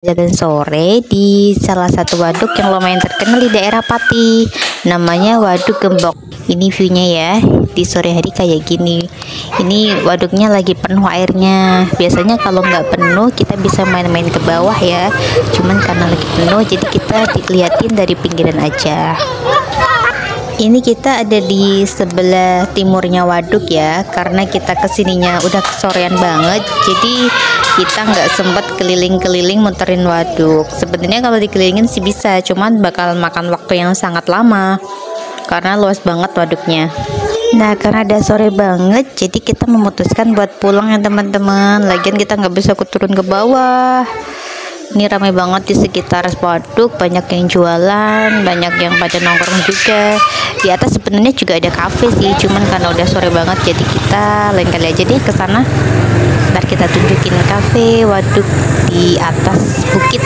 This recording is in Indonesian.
Jalan sore di salah satu waduk yang lumayan terkenal di daerah Pati, namanya Waduk Gembok. Ini viewnya ya, di sore hari kayak gini. Ini waduknya lagi penuh airnya. Biasanya kalau nggak penuh kita bisa main-main ke bawah ya, cuman karena lagi penuh jadi kita dilihatin dari pinggiran aja. Ini kita ada di sebelah timurnya waduk ya, karena kita kesininya udah kesorean banget, jadi kita nggak sempet keliling-keliling muterin waduk. Sebenarnya kalau dikelilingin sih bisa, cuman bakal makan waktu yang sangat lama karena luas banget waduknya. Nah, karena udah sore banget, jadi kita memutuskan buat pulang ya teman-teman. Lagian kita nggak bisa turun ke bawah. Ini ramai banget di sekitar waduk, banyak yang jualan, banyak yang pada nongkrong juga. Di atas sebenarnya juga ada kafe sih, cuman karena udah sore banget jadi kita lain kali aja deh ke sana. Ntar kita tunjukin kafe waduk di atas bukit.